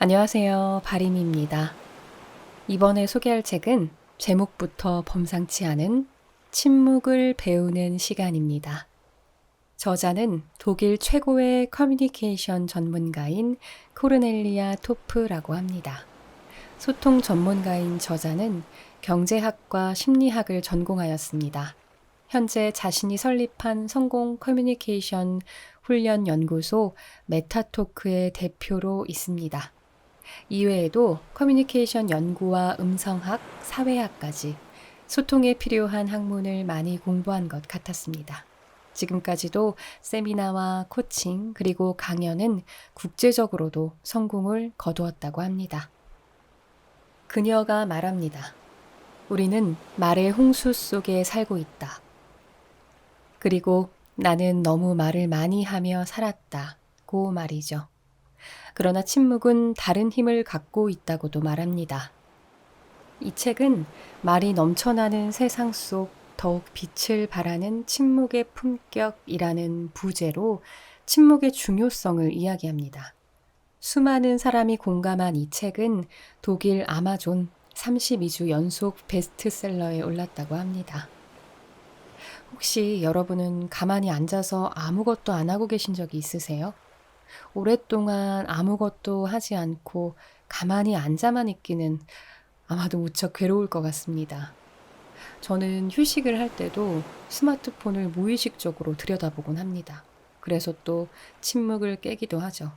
안녕하세요. 바림입니다. 이번에 소개할 책은 제목부터 범상치 않은 침묵을 배우는 시간입니다. 저자는 독일 최고의 커뮤니케이션 전문가인 코르넬리아 토프라고 합니다. 소통 전문가인 저자는 경제학과 심리학을 전공하였습니다. 현재 자신이 설립한 성공 커뮤니케이션 훈련 연구소 메타토크의 대표로 있습니다. 이외에도 커뮤니케이션 연구와 음성학, 사회학까지 소통에 필요한 학문을 많이 공부한 것 같았습니다. 지금까지도 세미나와 코칭 그리고 강연은 국제적으로도 성공을 거두었다고 합니다. 그녀가 말합니다. 우리는 말의 홍수 속에 살고 있다. 그리고 나는 너무 말을 많이 하며 살았다고 말이죠. 그러나 침묵은 다른 힘을 갖고 있다고도 말합니다. 이 책은 말이 넘쳐나는 세상 속 더욱 빛을 발하는 침묵의 품격이라는 부제로 침묵의 중요성을 이야기합니다. 수많은 사람이 공감한 이 책은 독일 아마존 32주 연속 베스트셀러에 올랐다고 합니다. 혹시 여러분은 가만히 앉아서 아무것도 안 하고 계신 적이 있으세요? 오랫동안 아무것도 하지 않고 가만히 앉아만 있기는 아마도 무척 괴로울 것 같습니다. 저는 휴식을 할 때도 스마트폰을 무의식적으로 들여다보곤 합니다. 그래서 또 침묵을 깨기도 하죠.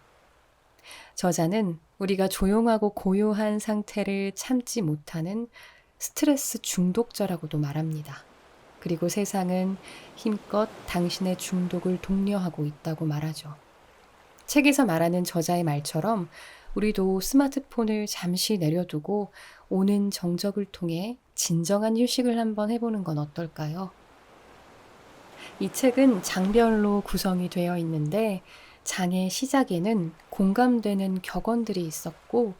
저자는 우리가 조용하고 고요한 상태를 참지 못하는 스트레스 중독자라고도 말합니다. 그리고 세상은 힘껏 당신의 중독을 독려하고 있다고 말하죠. 책에서 말하는 저자의 말처럼 우리도 스마트폰을 잠시 내려두고 오는 정적을 통해 진정한 휴식을 한번 해보는 건 어떨까요? 이 책은 장별로 구성이 되어 있는데 장의 시작에는 공감되는 격언들이 있었고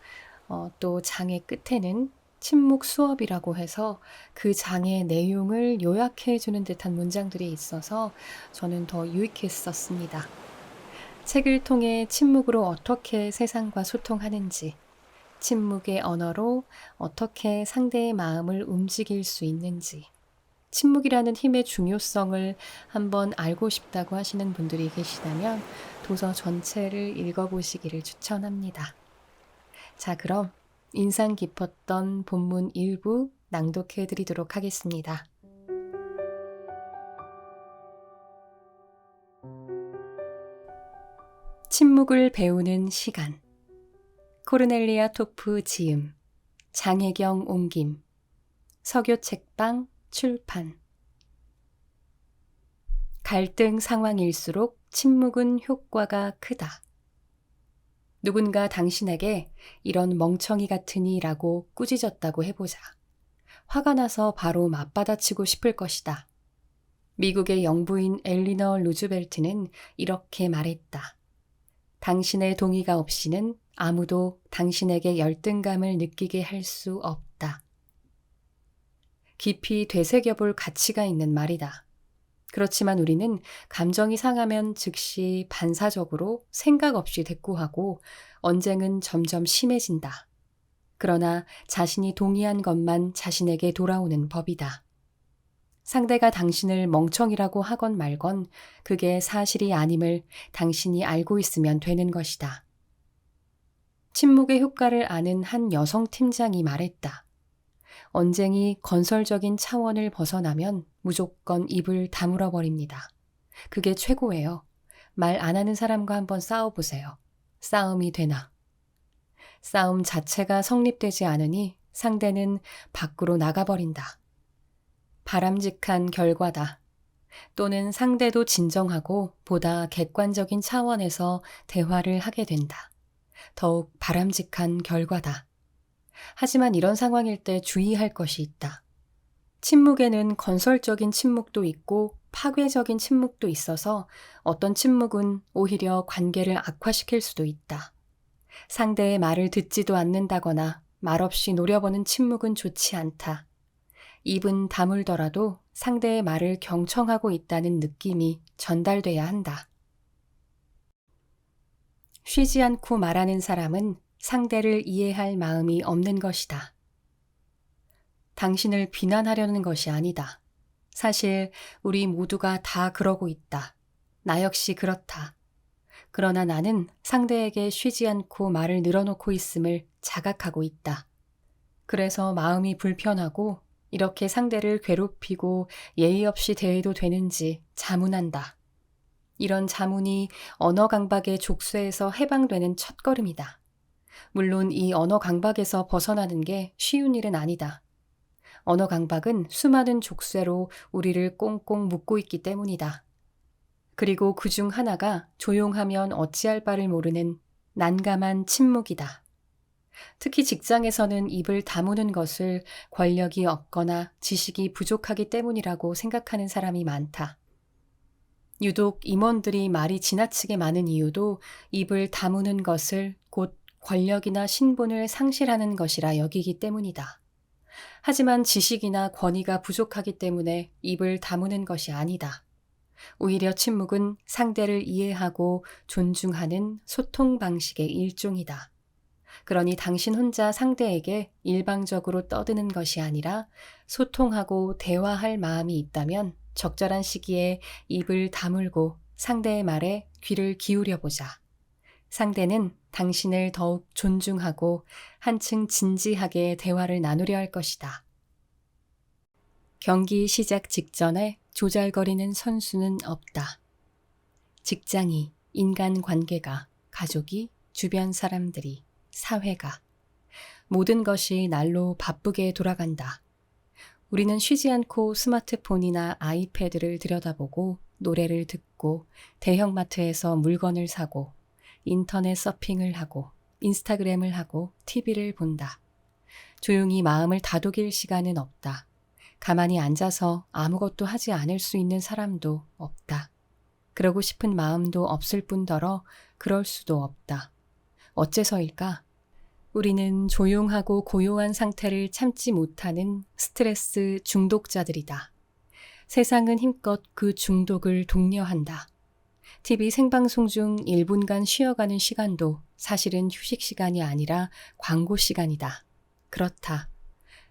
또 장의 끝에는 침묵 수업이라고 해서 그 장의 내용을 요약해 주는 듯한 문장들이 있어서 저는 더 유익했었습니다. 책을 통해 침묵으로 어떻게 세상과 소통하는지, 침묵의 언어로 어떻게 상대의 마음을 움직일 수 있는지, 침묵이라는 힘의 중요성을 한번 알고 싶다고 하시는 분들이 계시다면 도서 전체를 읽어보시기를 추천합니다. 자, 그럼 인상 깊었던 본문 일부 낭독해 드리도록 하겠습니다. 침묵을 배우는 시간. 코르넬리아 토프 지음, 장혜경 옮김, 서교책방 출판. 갈등 상황일수록 침묵은 효과가 크다. 누군가 당신에게 이런 멍청이 같으니 라고 꾸짖었다고 해보자. 화가 나서 바로 맞받아치고 싶을 것이다. 미국의 영부인 엘리너 루즈벨트는 이렇게 말했다. 당신의 동의가 없이는 아무도 당신에게 열등감을 느끼게 할 수 없다. 깊이 되새겨볼 가치가 있는 말이다. 그렇지만 우리는 감정이 상하면 즉시 반사적으로 생각 없이 대꾸하고 언쟁은 점점 심해진다. 그러나 자신이 동의한 것만 자신에게 돌아오는 법이다. 상대가 당신을 멍청이라고 하건 말건 그게 사실이 아님을 당신이 알고 있으면 되는 것이다. 침묵의 효과를 아는 한 여성 팀장이 말했다. 언쟁이 건설적인 차원을 벗어나면 무조건 입을 다물어 버립니다. 그게 최고예요. 말 안 하는 사람과 한번 싸워보세요. 싸움이 되나? 싸움 자체가 성립되지 않으니 상대는 밖으로 나가버린다. 바람직한 결과다. 또는 상대도 진정하고 보다 객관적인 차원에서 대화를 하게 된다. 더욱 바람직한 결과다. 하지만 이런 상황일 때 주의할 것이 있다. 침묵에는 건설적인 침묵도 있고 파괴적인 침묵도 있어서 어떤 침묵은 오히려 관계를 악화시킬 수도 있다. 상대의 말을 듣지도 않는다거나 말없이 노려보는 침묵은 좋지 않다. 입은 다물더라도 상대의 말을 경청하고 있다는 느낌이 전달돼야 한다. 쉬지 않고 말하는 사람은 상대를 이해할 마음이 없는 것이다. 당신을 비난하려는 것이 아니다. 사실 우리 모두가 다 그러고 있다. 나 역시 그렇다. 그러나 나는 상대에게 쉬지 않고 말을 늘어놓고 있음을 자각하고 있다. 그래서 마음이 불편하고 이렇게 상대를 괴롭히고 예의 없이 대해도 되는지 자문한다. 이런 자문이 언어 강박의 족쇄에서 해방되는 첫걸음이다. 물론 이 언어 강박에서 벗어나는 게 쉬운 일은 아니다. 언어 강박은 수많은 족쇄로 우리를 꽁꽁 묶고 있기 때문이다. 그리고 그중 하나가 조용하면 어찌할 바를 모르는 난감한 침묵이다. 특히 직장에서는 입을 다무는 것을 권력이 없거나 지식이 부족하기 때문이라고 생각하는 사람이 많다. 유독 임원들이 말이 지나치게 많은 이유도 입을 다무는 것을 곧 권력이나 신분을 상실하는 것이라 여기기 때문이다. 하지만 지식이나 권위가 부족하기 때문에 입을 다무는 것이 아니다. 오히려 침묵은 상대를 이해하고 존중하는 소통 방식의 일종이다. 그러니 당신 혼자 상대에게 일방적으로 떠드는 것이 아니라 소통하고 대화할 마음이 있다면 적절한 시기에 입을 다물고 상대의 말에 귀를 기울여 보자. 상대는 당신을 더욱 존중하고 한층 진지하게 대화를 나누려 할 것이다. 경기 시작 직전에 조잘거리는 선수는 없다. 직장이, 인간관계가, 가족이, 주변 사람들이, 사회가 모든 것이 날로 바쁘게 돌아간다. 우리는 쉬지 않고 스마트폰이나 아이패드를 들여다보고 노래를 듣고 대형마트에서 물건을 사고 인터넷 서핑을 하고 인스타그램을 하고 TV를 본다. 조용히 마음을 다독일 시간은 없다. 가만히 앉아서 아무것도 하지 않을 수 있는 사람도 없다. 그러고 싶은 마음도 없을 뿐더러 그럴 수도 없다. 어째서일까? 우리는 조용하고 고요한 상태를 참지 못하는 스트레스 중독자들이다. 세상은 힘껏 그 중독을 독려한다. TV 생방송 중 1분간 쉬어가는 시간도 사실은 휴식 시간이 아니라 광고 시간이다. 그렇다.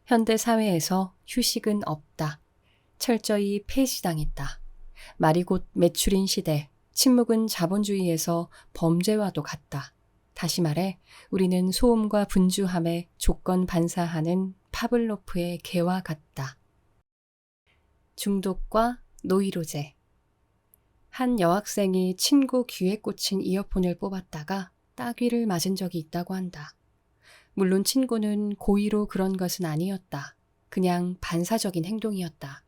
현대 사회에서 휴식은 없다. 철저히 폐지당했다. 말이 곧 매출인 시대, 침묵은 자본주의에서 범죄와도 같다. 다시 말해 우리는 소음과 분주함에 조건 반사하는 파블로프의 개와 같다. 중독과 노이로제. 한 여학생이 친구 귀에 꽂힌 이어폰을 뽑았다가 따귀를 맞은 적이 있다고 한다. 물론 친구는 고의로 그런 것은 아니었다. 그냥 반사적인 행동이었다.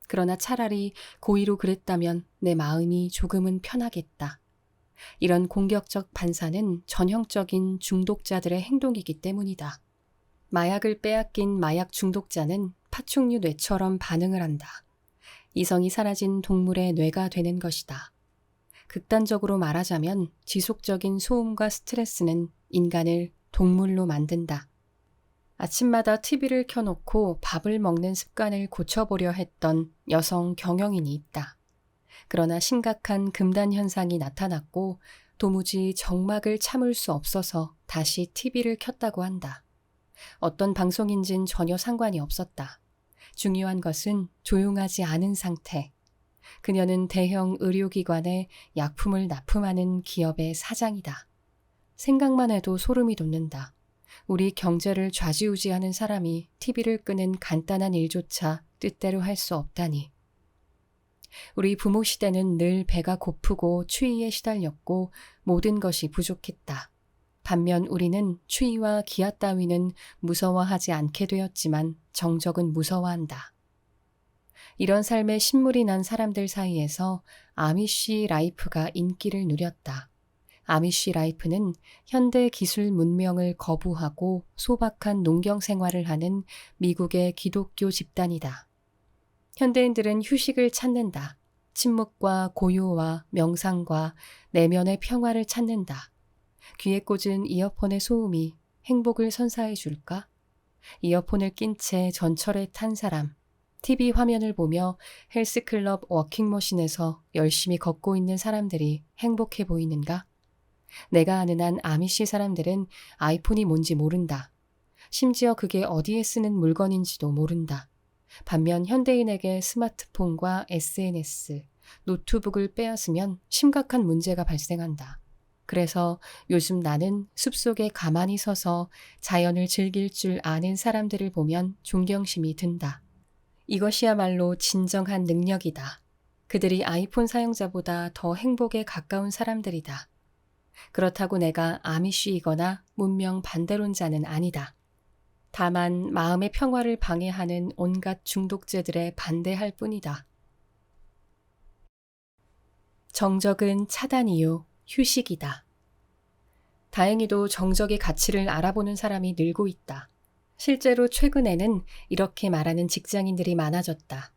그러나 차라리 고의로 그랬다면 내 마음이 조금은 편하겠다. 이런 공격적 반사는 전형적인 중독자들의 행동이기 때문이다. 마약을 빼앗긴 마약 중독자는 파충류 뇌처럼 반응을 한다. 이성이 사라진 동물의 뇌가 되는 것이다. 극단적으로 말하자면 지속적인 소음과 스트레스는 인간을 동물로 만든다. 아침마다 TV를 켜놓고 밥을 먹는 습관을 고쳐보려 했던 여성 경영인이 있다. 그러나 심각한 금단 현상이 나타났고 도무지 정막을 참을 수 없어서 다시 TV를 켰다고 한다. 어떤 방송인진 전혀 상관이 없었다. 중요한 것은 조용하지 않은 상태. 그녀는 대형 의료기관에 약품을 납품하는 기업의 사장이다. 생각만 해도 소름이 돋는다. 우리 경제를 좌지우지하는 사람이 TV를 끄는 간단한 일조차 뜻대로 할 수 없다니. 우리 부모 시대는 늘 배가 고프고 추위에 시달렸고 모든 것이 부족했다. 반면 우리는 추위와 기아 따위는 무서워하지 않게 되었지만 정적은 무서워한다. 이런 삶에 신물이 난 사람들 사이에서 아미쉬 라이프가 인기를 누렸다. 아미쉬 라이프는 현대 기술 문명을 거부하고 소박한 농경 생활을 하는 미국의 기독교 집단이다. 현대인들은 휴식을 찾는다. 침묵과 고요와 명상과 내면의 평화를 찾는다. 귀에 꽂은 이어폰의 소음이 행복을 선사해 줄까? 이어폰을 낀 채 전철에 탄 사람, TV 화면을 보며 헬스클럽 워킹머신에서 열심히 걷고 있는 사람들이 행복해 보이는가? 내가 아는 한 아미시 사람들은 아이폰이 뭔지 모른다. 심지어 그게 어디에 쓰는 물건인지도 모른다. 반면 현대인에게 스마트폰과 SNS, 노트북을 빼앗으면 심각한 문제가 발생한다. 그래서 요즘 나는 숲속에 가만히 서서 자연을 즐길 줄 아는 사람들을 보면 존경심이 든다. 이것이야말로 진정한 능력이다. 그들이 아이폰 사용자보다 더 행복에 가까운 사람들이다. 그렇다고 내가 아미쉬이거나 문명 반대론자는 아니다. 다만 마음의 평화를 방해하는 온갖 중독제들에 반대할 뿐이다. 정적은 차단이요, 휴식이다. 다행히도 정적의 가치를 알아보는 사람이 늘고 있다. 실제로 최근에는 이렇게 말하는 직장인들이 많아졌다.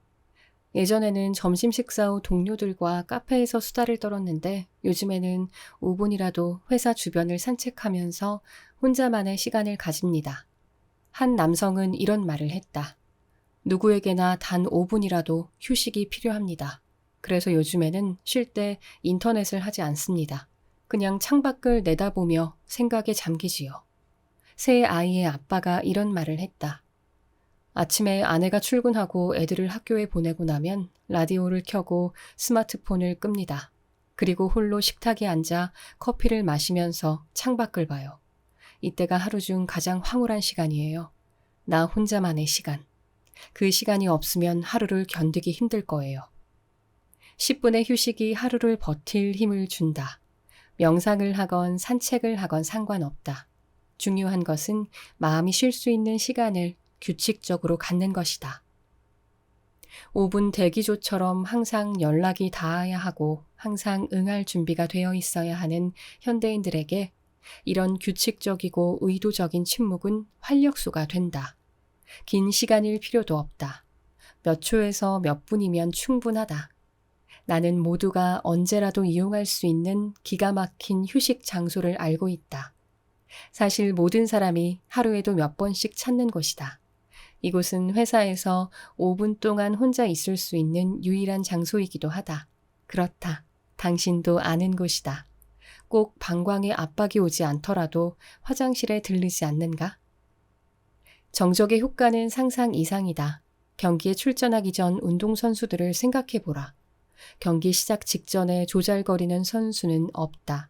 예전에는 점심 식사 후 동료들과 카페에서 수다를 떨었는데 요즘에는 5분이라도 회사 주변을 산책하면서 혼자만의 시간을 가집니다. 한 남성은 이런 말을 했다. 누구에게나 단 5분이라도 휴식이 필요합니다. 그래서 요즘에는 쉴 때 인터넷을 하지 않습니다. 그냥 창밖을 내다보며 생각에 잠기지요. 새 아이의 아빠가 이런 말을 했다. 아침에 아내가 출근하고 애들을 학교에 보내고 나면 라디오를 켜고 스마트폰을 끕니다. 그리고 홀로 식탁에 앉아 커피를 마시면서 창밖을 봐요. 이때가 하루 중 가장 황홀한 시간이에요. 나 혼자만의 시간. 그 시간이 없으면 하루를 견디기 힘들 거예요. 10분의 휴식이 하루를 버틸 힘을 준다. 명상을 하건 산책을 하건 상관없다. 중요한 것은 마음이 쉴 수 있는 시간을 규칙적으로 갖는 것이다. 5분 대기조처럼 항상 연락이 닿아야 하고 항상 응할 준비가 되어 있어야 하는 현대인들에게 이런 규칙적이고 의도적인 침묵은 활력소가 된다. 긴 시간일 필요도 없다. 몇 초에서 몇 분이면 충분하다. 나는 모두가 언제라도 이용할 수 있는 기가 막힌 휴식 장소를 알고 있다. 사실 모든 사람이 하루에도 몇 번씩 찾는 곳이다. 이곳은 회사에서 5분 동안 혼자 있을 수 있는 유일한 장소이기도 하다. 그렇다. 당신도 아는 곳이다. 꼭 방광에 압박이 오지 않더라도 화장실에 들르지 않는가? 정적의 효과는 상상 이상이다. 경기에 출전하기 전 운동선수들을 생각해보라. 경기 시작 직전에 조잘거리는 선수는 없다.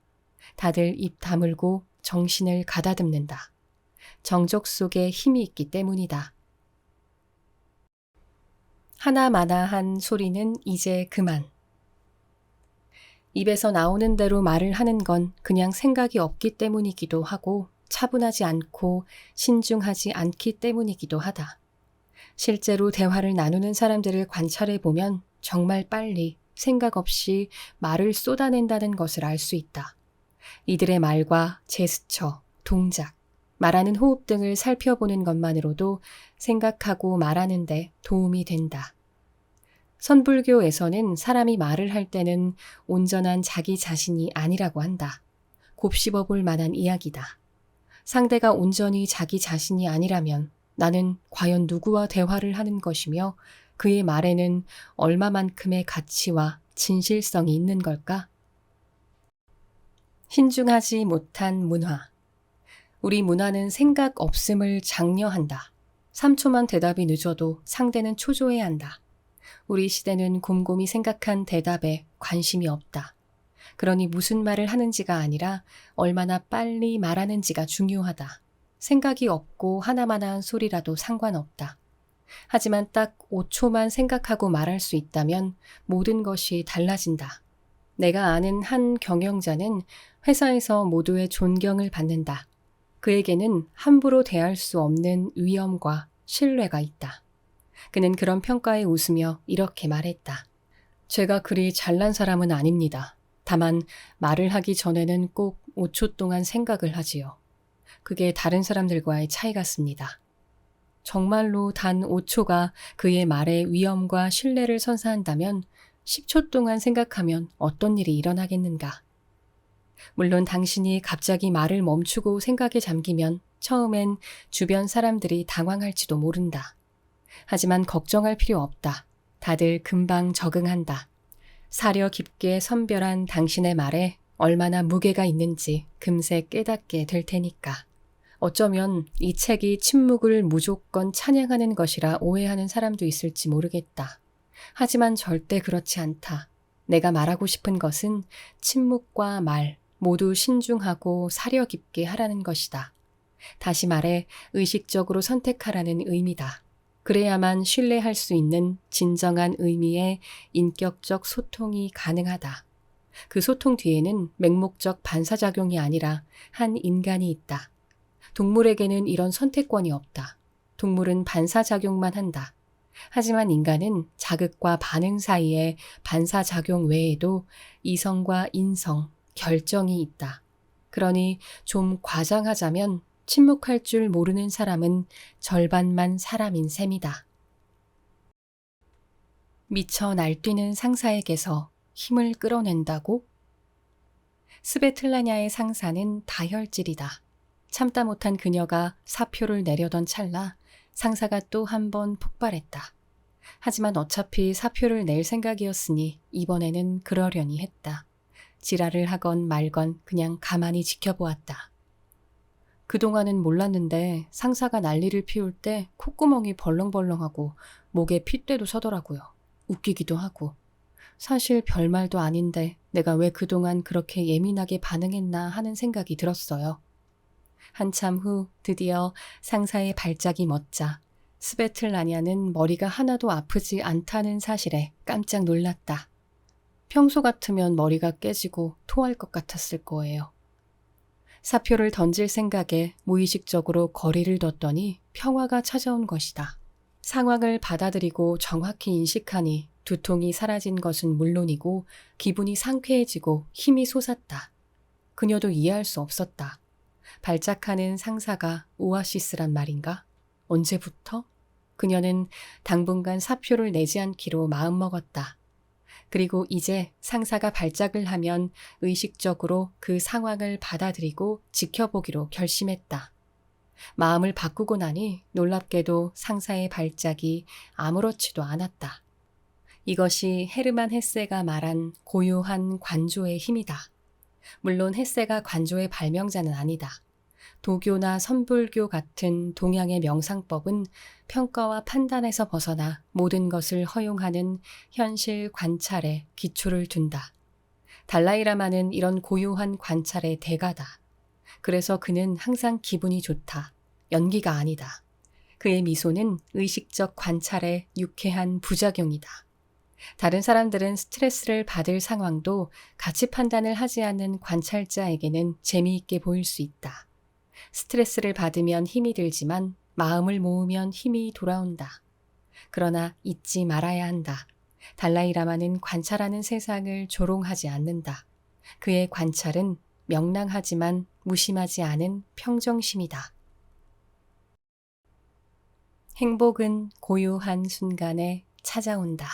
다들 입 다물고 정신을 가다듬는다. 정적 속에 힘이 있기 때문이다. 하나마나한 소리는 이제 그만. 입에서 나오는 대로 말을 하는 건 그냥 생각이 없기 때문이기도 하고 차분하지 않고 신중하지 않기 때문이기도 하다. 실제로 대화를 나누는 사람들을 관찰해 보면 정말 빨리 생각 없이 말을 쏟아낸다는 것을 알 수 있다. 이들의 말과 제스처, 동작, 말하는 호흡 등을 살펴보는 것만으로도 생각하고 말하는 데 도움이 된다. 선불교에서는 사람이 말을 할 때는 온전한 자기 자신이 아니라고 한다. 곱씹어 볼 만한 이야기다. 상대가 온전히 자기 자신이 아니라면 나는 과연 누구와 대화를 하는 것이며 그의 말에는 얼마만큼의 가치와 진실성이 있는 걸까? 신중하지 못한 문화. 우리 문화는 생각 없음을 장려한다. 3초만 대답이 늦어도 상대는 초조해야 한다. 우리 시대는 곰곰이 생각한 대답에 관심이 없다. 그러니 무슨 말을 하는지가 아니라 얼마나 빨리 말하는지가 중요하다. 생각이 없고 하나마나한 소리라도 상관없다. 하지만 딱 5초만 생각하고 말할 수 있다면 모든 것이 달라진다. 내가 아는 한 경영자는 회사에서 모두의 존경을 받는다. 그에게는 함부로 대할 수 없는 위엄과 신뢰가 있다. 그는 그런 평가에 웃으며 이렇게 말했다. 제가 그리 잘난 사람은 아닙니다. 다만 말을 하기 전에는 꼭 5초 동안 생각을 하지요. 그게 다른 사람들과의 차이 같습니다. 정말로 단 5초가 그의 말에 위엄과 신뢰를 선사한다면 10초 동안 생각하면 어떤 일이 일어나겠는가? 물론 당신이 갑자기 말을 멈추고 생각에 잠기면 처음엔 주변 사람들이 당황할지도 모른다. 하지만 걱정할 필요 없다. 다들 금방 적응한다. 사려 깊게 선별한 당신의 말에 얼마나 무게가 있는지 금세 깨닫게 될 테니까. 어쩌면 이 책이 침묵을 무조건 찬양하는 것이라 오해하는 사람도 있을지 모르겠다. 하지만 절대 그렇지 않다. 내가 말하고 싶은 것은 침묵과 말 모두 신중하고 사려 깊게 하라는 것이다. 다시 말해 의식적으로 선택하라는 의미다. 그래야만 신뢰할 수 있는 진정한 의미의 인격적 소통이 가능하다. 그 소통 뒤에는 맹목적 반사작용이 아니라 한 인간이 있다. 동물에게는 이런 선택권이 없다. 동물은 반사작용만 한다. 하지만 인간은 자극과 반응 사이에 반사작용 외에도 이성과 인성, 결정이 있다. 그러니 좀 과장하자면 침묵할 줄 모르는 사람은 절반만 사람인 셈이다. 미쳐 날뛰는 상사에게서 힘을 끌어낸다고? 스베틀라냐의 상사는 다혈질이다. 참다 못한 그녀가 사표를 내려던 찰나 상사가 또 한 번 폭발했다. 하지만 어차피 사표를 낼 생각이었으니 이번에는 그러려니 했다. 지랄을 하건 말건 그냥 가만히 지켜보았다. 그동안은 몰랐는데 상사가 난리를 피울 때 콧구멍이 벌렁벌렁하고 목에 핏대도 서더라고요. 웃기기도 하고. 사실 별말도 아닌데 내가 왜 그동안 그렇게 예민하게 반응했나 하는 생각이 들었어요. 한참 후 드디어 상사의 발작이 멎자 스베틀라냐는 머리가 하나도 아프지 않다는 사실에 깜짝 놀랐다. 평소 같으면 머리가 깨지고 토할 것 같았을 거예요. 사표를 던질 생각에 무의식적으로 거리를 뒀더니 평화가 찾아온 것이다. 상황을 받아들이고 정확히 인식하니 두통이 사라진 것은 물론이고 기분이 상쾌해지고 힘이 솟았다. 그녀도 이해할 수 없었다. 발작하는 상사가 오아시스란 말인가? 언제부터? 그녀는 당분간 사표를 내지 않기로 마음먹었다. 그리고 이제 상사가 발작을 하면 의식적으로 그 상황을 받아들이고 지켜보기로 결심했다. 마음을 바꾸고 나니 놀랍게도 상사의 발작이 아무렇지도 않았다. 이것이 헤르만 헤세가 말한 고요한 관조의 힘이다. 물론 헤세가 관조의 발명자는 아니다. 도교나 선불교 같은 동양의 명상법은 평가와 판단에서 벗어나 모든 것을 허용하는 현실 관찰에 기초를 둔다. 달라이라마는 이런 고요한 관찰의 대가다. 그래서 그는 항상 기분이 좋다. 연기가 아니다. 그의 미소는 의식적 관찰의 유쾌한 부작용이다. 다른 사람들은 스트레스를 받을 상황도 가치 판단을 하지 않는 관찰자에게는 재미있게 보일 수 있다. 스트레스를 받으면 힘이 들지만 마음을 모으면 힘이 돌아온다. 그러나 잊지 말아야 한다. 달라이라마는 관찰하는 세상을 조롱하지 않는다. 그의 관찰은 명랑하지만 무심하지 않은 평정심이다. 행복은 고요한 순간에 찾아온다.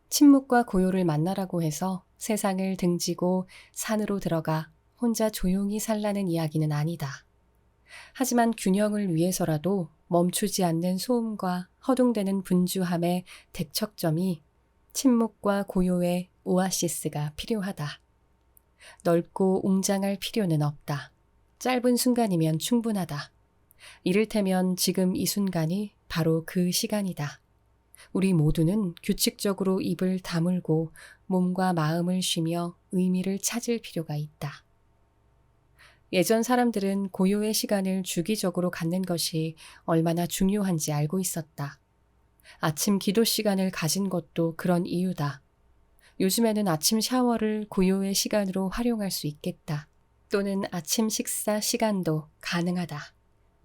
침묵과 고요를 만나라고 해서 세상을 등지고 산으로 들어가 혼자 조용히 살라는 이야기는 아니다. 하지만 균형을 위해서라도 멈추지 않는 소음과 허둥대는 분주함의 대척점이 침묵과 고요의 오아시스가 필요하다. 넓고 웅장할 필요는 없다. 짧은 순간이면 충분하다. 이를테면 지금 이 순간이 바로 그 시간이다. 우리 모두는 규칙적으로 입을 다물고 몸과 마음을 쉬며 의미를 찾을 필요가 있다. 예전 사람들은 고요의 시간을 주기적으로 갖는 것이 얼마나 중요한지 알고 있었다. 아침 기도 시간을 가진 것도 그런 이유다. 요즘에는 아침 샤워를 고요의 시간으로 활용할 수 있겠다. 또는 아침 식사 시간도 가능하다.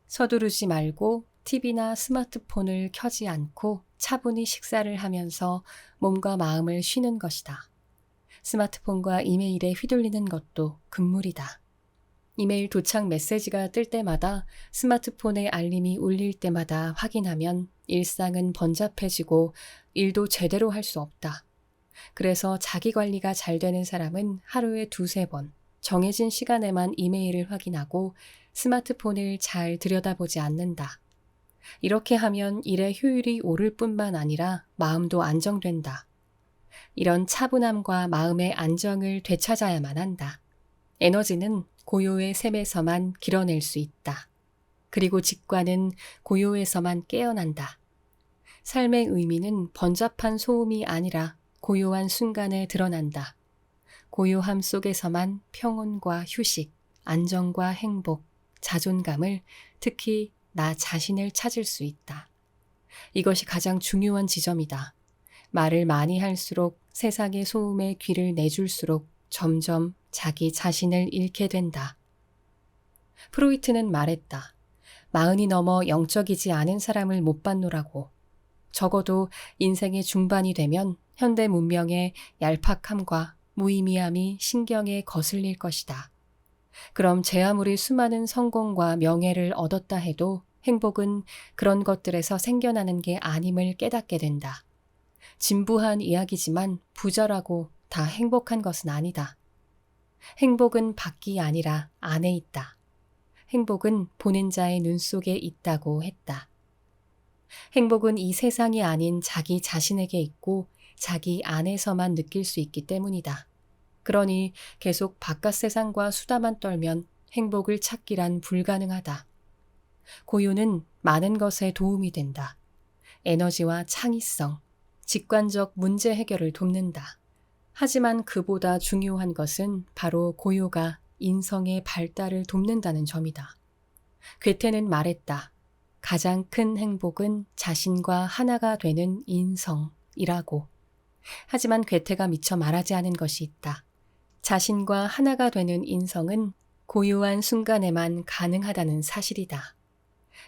서두르지 말고 TV나 스마트폰을 켜지 않고 차분히 식사를 하면서 몸과 마음을 쉬는 것이다. 스마트폰과 이메일에 휘둘리는 것도 금물이다. 이메일 도착 메시지가 뜰 때마다 스마트폰의 알림이 울릴 때마다 확인하면 일상은 번잡해지고 일도 제대로 할 수 없다. 그래서 자기 관리가 잘 되는 사람은 하루에 2-3번 정해진 시간에만 이메일을 확인하고 스마트폰을 잘 들여다보지 않는다. 이렇게 하면 일의 효율이 오를 뿐만 아니라 마음도 안정된다. 이런 차분함과 마음의 안정을 되찾아야만 한다. 에너지는 고요의 샘에서만 길어낼 수 있다. 그리고 직관은 고요에서만 깨어난다. 삶의 의미는 번잡한 소음이 아니라 고요한 순간에 드러난다. 고요함 속에서만 평온과 휴식, 안정과 행복, 자존감을, 특히 나 자신을 찾을 수 있다. 이것이 가장 중요한 지점이다. 말을 많이 할수록 세상의 소음에 귀를 내줄수록 점점 자기 자신을 잃게 된다. 프로이트는 말했다. 40이 넘어 영적이지 않은 사람을 못 봤노라고. 적어도 인생의 중반이 되면 현대 문명의 얄팍함과 무의미함이 신경에 거슬릴 것이다. 그럼 제 아무리 수많은 성공과 명예를 얻었다 해도 행복은 그런 것들에서 생겨나는 게 아님을 깨닫게 된다. 진부한 이야기지만 부자라고 다 행복한 것은 아니다. 행복은 밖이 아니라 안에 있다. 행복은 보는 자의 눈 속에 있다고 했다. 행복은 이 세상이 아닌 자기 자신에게 있고 자기 안에서만 느낄 수 있기 때문이다. 그러니 계속 바깥 세상과 수다만 떨면 행복을 찾기란 불가능하다. 고요는 많은 것에 도움이 된다. 에너지와 창의성, 직관적 문제 해결을 돕는다. 하지만 그보다 중요한 것은 바로 고요가 인성의 발달을 돕는다는 점이다. 괴테는 말했다. 가장 큰 행복은 자신과 하나가 되는 인성이라고. 하지만 괴테가 미처 말하지 않은 것이 있다. 자신과 하나가 되는 인성은 고요한 순간에만 가능하다는 사실이다.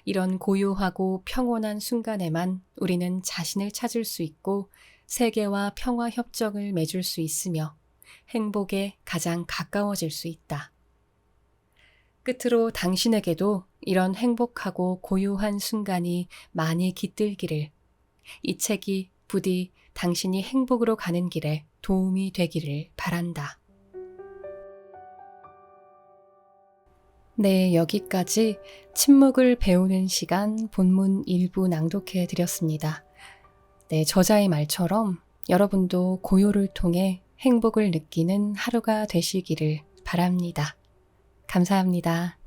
이런 고요하고 평온한 순간에만 우리는 자신을 찾을 수 있고 세계와 평화 협정을 맺을 수 있으며 행복에 가장 가까워질 수 있다. 끝으로 당신에게도 이런 행복하고 고요한 순간이 많이 깃들기를, 이 책이 부디 당신이 행복으로 가는 길에 도움이 되기를 바란다. 네, 여기까지 침묵을 배우는 시간 본문 일부 낭독해 드렸습니다. 네, 저자의 말처럼 여러분도 고요를 통해 행복을 느끼는 하루가 되시기를 바랍니다. 감사합니다.